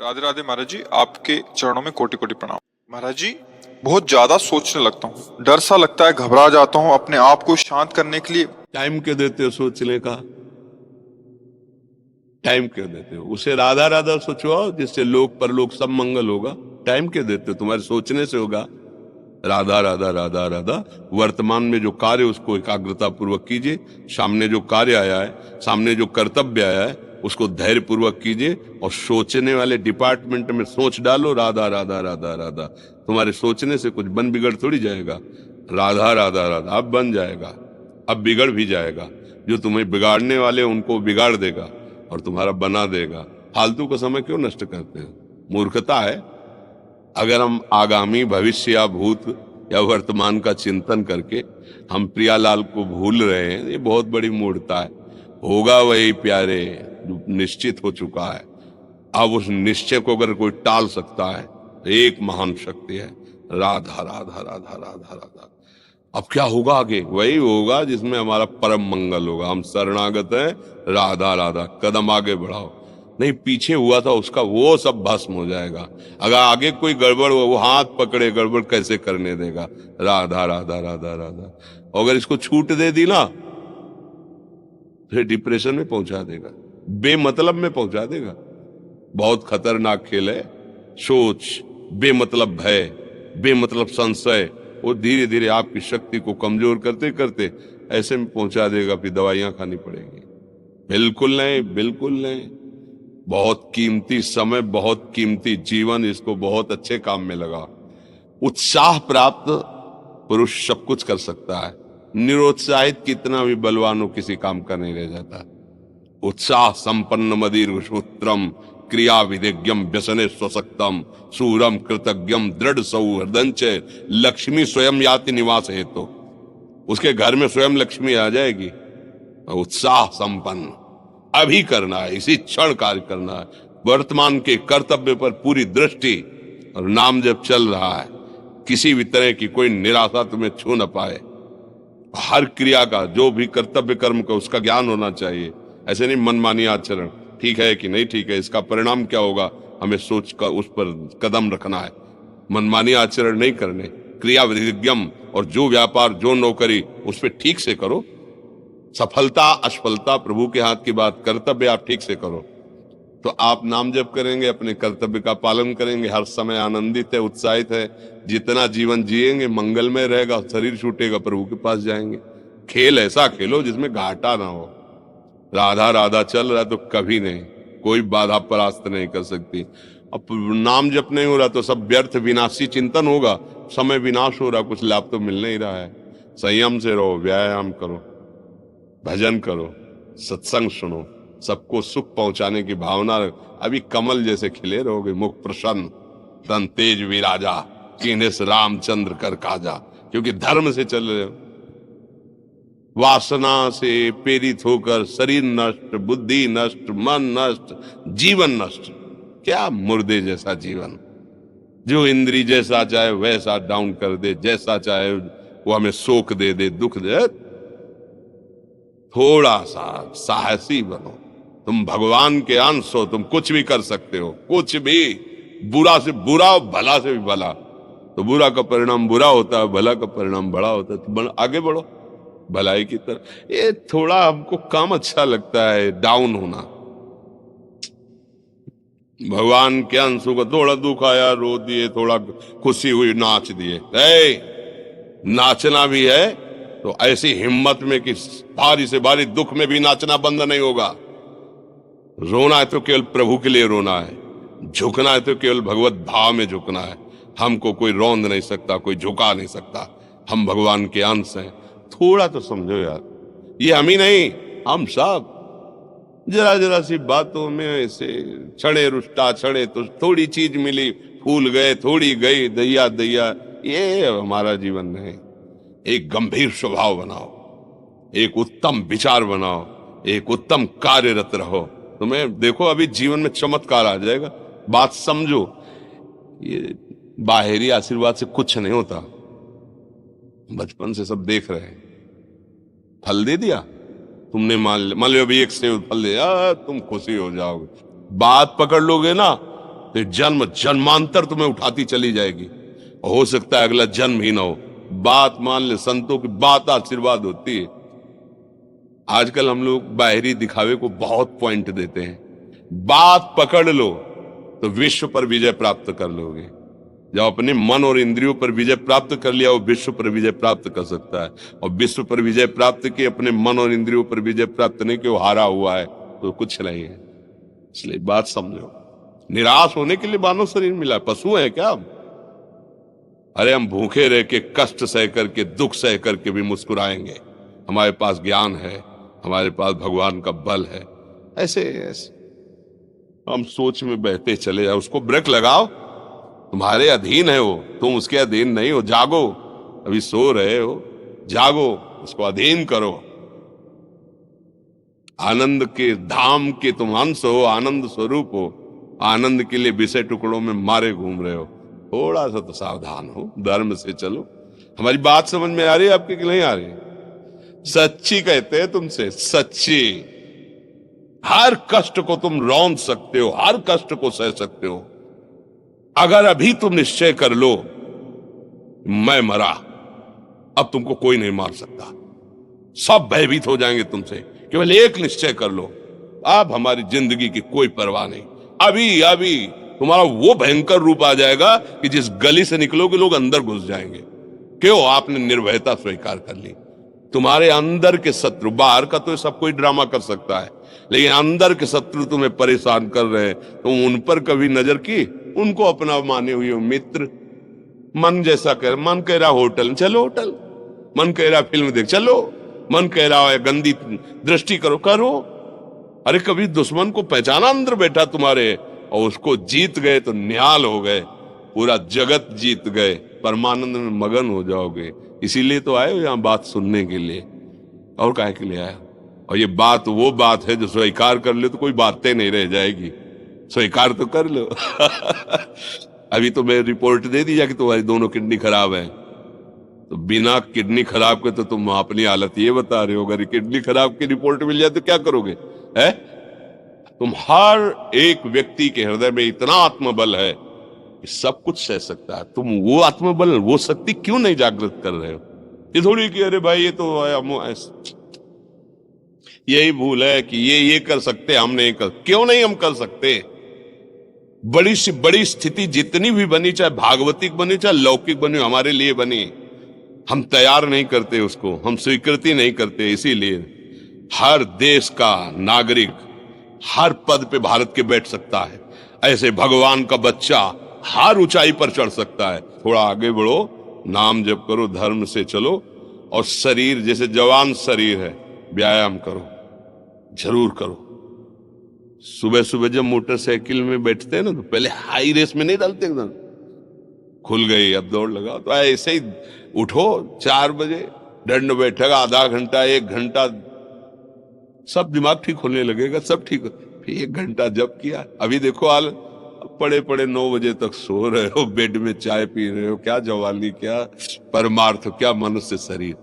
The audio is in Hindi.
राधे राधे महाराज जी, आपके चरणों में कोटि कोटि प्रणाम। महाराज जी, बहुत ज्यादा सोचने लगता हूँ, डर सा लगता है, घबरा जाता हूँ। अपने आप को शांत करने के लिए टाइम क्यों देते हो सोचने का? टाइम क्यों देते हो? उसे राधा राधा सोचो जिससे लोक परलोक सब मंगल होगा। टाइम क्यों देते हो? तुम्हारे सोचने से होगा। राधा राधा राधा राधा। वर्तमान में जो कार्य उसको एकाग्रता पूर्वक कीजिए। सामने जो कार्य आया है, सामने जो कर्तव्य आया है, उसको धैर्य पूर्वक कीजिए। और सोचने वाले डिपार्टमेंट में सोच डालो राधा राधा राधा राधा। तुम्हारे सोचने से कुछ बन बिगड़ थोड़ी जाएगा। राधा राधा राधा अब बन जाएगा, अब बिगड़ भी जाएगा। जो तुम्हें बिगाड़ने वाले उनको बिगाड़ देगा और तुम्हारा बना देगा। फालतू का समय क्यों नष्ट करते हो? मूर्खता है। अगर हम आगामी भविष्य या भूत या वर्तमान का चिंतन करके हम प्रियालाल को भूल रहे हैं, ये बहुत बड़ी मूर्खता है। होगा वही प्यारे जो निश्चित हो चुका है। अब उस निश्चय को अगर कोई टाल सकता है तो एक महान शक्ति है, राधा राधा राधा राधा राधा। अब क्या होगा आगे? वही होगा जिसमें हमारा परम मंगल होगा। हम शरणागत हैं, राधा राधा। कदम आगे बढ़ाओ। नहीं, पीछे हुआ था उसका वो सब भस्म हो जाएगा। अगर आगे कोई गड़बड़ हो, वो हाथ पकड़े गड़बड़ कैसे करने देगा? राधा राधा राधा राधा। और अगर इसको छूट दे दी ना, फिर डिप्रेशन में पहुंचा देगा, बेमतलब में पहुंचा देगा। बहुत खतरनाक खेल है। सोच, बेमतलब भय, बेमतलब संशय, वो धीरे धीरे आपकी शक्ति को कमजोर करते करते ऐसे में पहुंचा देगा, फिर दवाइयां खानी पड़ेगी। बिल्कुल नहीं, बिल्कुल नहीं। बहुत कीमती समय, बहुत कीमती जीवन, इसको बहुत अच्छे काम में लगा। उत्साह प्राप्त पुरुष सब कुछ कर सकता है। निरुत्साहित कितना भी बलवान हो, किसी काम का नहीं रह जाता। उत्साह संपन्न मदीर सूत्रम क्रिया विधिज्ञम व्यसने स्वसक्तम सूरम कृतज्ञम दृढ़ सौहृदंच लक्ष्मी स्वयं याति निवास हेतु। तो उसके घर में स्वयं लक्ष्मी आ जाएगी। उत्साह संपन्न अभी करना है, इसी क्षण कार्य करना है। वर्तमान के कर्तव्य पर पूरी दृष्टि, और नाम जब चल रहा है, किसी भी तरह की कोई निराशा तुम्हें छू न पाए। हर क्रिया का, जो भी कर्तव्य कर्म का, उसका ज्ञान होना चाहिए। ऐसे नहीं मनमानी आचरण, ठीक है कि नहीं ठीक है, इसका परिणाम क्या होगा, हमें सोच कर उस पर कदम रखना है। मनमानी आचरण नहीं करने, क्रिया विधिज्ञम, और जो व्यापार जो नौकरी उस पर ठीक से करो। सफलता असफलता प्रभु के हाथ की बात, कर्तव्य आप ठीक से करो तो आप नाम जप करेंगे, अपने कर्तव्य का पालन करेंगे, हर समय आनंदित है, उत्साहित है। जितना जीवन जिएंगे मंगलमय रहेगा। शरीर छूटेगा, प्रभु के पास जाएंगे। खेल ऐसा खेलो जिसमें घाटा ना हो। राधा राधा चल रहा है तो कभी नहीं, कोई बाधा परास्त नहीं कर सकती। अब नाम जप नहीं हो रहा तो सब व्यर्थ विनाशी चिंतन होगा। समय विनाश हो रहा, कुछ लाभ तो मिल नहीं रहा है। संयम से रहो, व्यायाम करो, भजन करो, सत्संग सुनो, सबको सुख पहुंचाने की भावना। अभी कमल जैसे खिले रहोगे, मुख प्रसन्न, तन तेज विराजा, कीनेस रामचंद्र कर काजा। क्योंकि धर्म से चल रहे हो। वासना से प्रेरित होकर शरीर नष्ट, बुद्धि नष्ट, मन नष्ट, जीवन नष्ट। क्या मुर्दे जैसा जीवन, जो इंद्री जैसा चाहे वैसा डाउन कर दे, जैसा चाहे वो हमें शोक दे दे, दुख दे। थोड़ा सा साहसी बनो। तुम भगवान के अंश हो, तुम कुछ भी कर सकते हो, कुछ भी। बुरा से बुरा, भला से भी भला। तो बुरा का परिणाम बुरा होता है, भला का परिणाम बड़ा होता है। तो आगे बढ़ो भलाई की तरफ। ये थोड़ा हमको कम अच्छा लगता है डाउन होना। भगवान के अंश को थोड़ा दुख आया रो दिए, थोड़ा खुशी हुई नाच दिए। नाचना भी है तो ऐसी हिम्मत में कि भारी से भारी दुख में भी नाचना बंद नहीं होगा। रोना है तो केवल प्रभु के लिए रोना है, झुकना है तो केवल भगवत भाव में झुकना है। हमको कोई रौंद नहीं सकता, कोई झुका नहीं सकता। हम भगवान के अंश हैं। थोड़ा तो समझो यार, ये हम ही नहीं, हम सब जरा जरा सी बातों में ऐसे छड़े रुष्टा छड़े तो थोड़ी चीज मिली, फूल गए, थोड़ी गई, दैया दैया। ये हमारा जीवन नहीं। एक गंभीर स्वभाव बनाओ, एक उत्तम विचार बनाओ, एक उत्तम कार्यरत रहो। तुम्हें देखो अभी जीवन में चमत्कार आ जाएगा। बात समझो, ये बाहरी आशीर्वाद से कुछ नहीं होता। बचपन से सब देख रहे हैं। फल दे दिया तुमने, मान लो अभी एक सेब फल दिया, तुम खुशी हो जाओगे। बात पकड़ लोगे ना, तो जन्म जन्मांतर तुम्हें उठाती चली जाएगी। हो सकता है अगला जन्म ही ना हो। बात मान ले, संतों की बात आशीर्वाद होती है। आजकल हम लोग बाहरी दिखावे को बहुत पॉइंट देते हैं। बात पकड़ लो तो विश्व पर विजय प्राप्त कर लोगे। जब अपने मन और इंद्रियों पर विजय प्राप्त कर लिया, वो विश्व पर विजय प्राप्त कर सकता है। और विश्व पर विजय प्राप्त की, अपने मन और इंद्रियों पर विजय प्राप्त नहीं कि वो हारा हुआ है तो कुछ नहीं है। इसलिए बात समझो, निराश होने के लिए मानव शरीर मिला, पशु है क्या हम? अरे हम भूखे रह के, कष्ट सह करके, दुख सह करके भी मुस्कुराएंगे। हमारे पास ज्ञान है, हमारे पास भगवान का बल है। ऐसे ऐसे हम सोच में बहते चले जाओ। उसको ब्रेक लगाओ, तुम्हारे अधीन है वो, तुम उसके अधीन नहीं हो। जागो, अभी सो रहे हो, जागो, उसको अधीन करो। आनंद के धाम के तुम अंश हो, आनंद स्वरूप हो। आनंद के लिए विषय टुकड़ों में मारे घूम रहे हो। थोड़ा सा तो सावधान हो, धर्म से चलो। हमारी बात समझ में आ रही है आपके कि नहीं आ रही? सच्ची कहते हैं तुमसे, सच्ची। हर कष्ट को तुम रौंद सकते हो, हर कष्ट को सह सकते हो, अगर अभी तुम निश्चय कर लो मैं मरा, अब तुमको कोई नहीं मार सकता। सब भयभीत हो जाएंगे तुमसे। केवल एक निश्चय कर लो, अब हमारी जिंदगी की कोई परवाह नहीं। अभी अभी तुम्हारा वो भयंकर रूप आ जाएगा कि जिस गली से निकलोगे लोग अंदर घुस जाएंगे। क्यों? आपने निर्भयता स्वीकार कर ली। तुम्हारे अंदर के शत्रु, बाहर का तो सब कोई ड्रामा कर सकता है, लेकिन अंदर के शत्रु तुम्हें परेशान कर रहे हैं, तुम उन पर कभी नजर की? उनको अपना माने हुए मित्र। मन जैसा कर, मन कह रहा होटल चलो होटल, मन कह रहा फिल्म देख चलो, मन कह रहा है गंदी दृष्टि करो करो। अरे कभी दुश्मन को पहचाना अंदर बैठा तुम्हारे, और उसको जीत गए तो निहाल हो गए, पूरा जगत जीत गए, परमानंद में मगन हो जाओगे। इसीलिए तो आए हो यहां बात सुनने के लिए, और काहे के लिए आए? और ये बात वो बात है जो स्वीकार कर ले तो कोई बातें नहीं रह जाएगी। स्वीकार तो कर लो। अभी तो मैं रिपोर्ट दे दी जा कि तुम्हारी दोनों किडनी खराब है, तो बिना किडनी खराब के तो तुम अपनी हालत ये बता रहे हो। अगर किडनी खराब की रिपोर्ट मिल जाए तो क्या करोगे? है तुम हर एक व्यक्ति के हृदय में इतना आत्मबल है कि सब कुछ सह सकता है। तुम वो आत्मबल, वो शक्ति क्यों नहीं जागृत कर रहे हो? ये थोड़ी कि अरे भाई ये तो यही भूल है कि ये कर सकते, हम नहीं कर। क्यों नहीं हम कर सकते? बड़ी सी बड़ी स्थिति जितनी भी बनी, चाहे भागवतिक बनी चाहे लौकिक बनी, हमारे लिए बनी, हम तैयार नहीं करते उसको, हम स्वीकृति नहीं करते। इसीलिए हर देश का नागरिक हर पद पे भारत के बैठ सकता है, ऐसे भगवान का बच्चा हर ऊंचाई पर चढ़ सकता है। थोड़ा आगे बढ़ो, नाम जप करो, धर्म से चलो, और शरीर जैसे जवान शरीर है, व्यायाम करो, जरूर करो। सुबह सुबह जब मोटरसाइकिल में बैठते हैं ना, तो पहले हाई रेस में नहीं डालते, एकदम खुल गई अब दौड़ लगाओ, तो ऐसे ही उठो 4 बजे, दंड बैठक आधा घंटा 1 घंटा, सब दिमाग ठीक होने लगेगा, सब ठीक हो। फिर 1 घंटा जब किया, अभी देखो हाल, पड़े पड़े 9 बजे तक सो रहे हो, बेड में चाय पी रहे हो। क्या जवानी, क्या परमार्थ, क्या मनुष्य शरीर।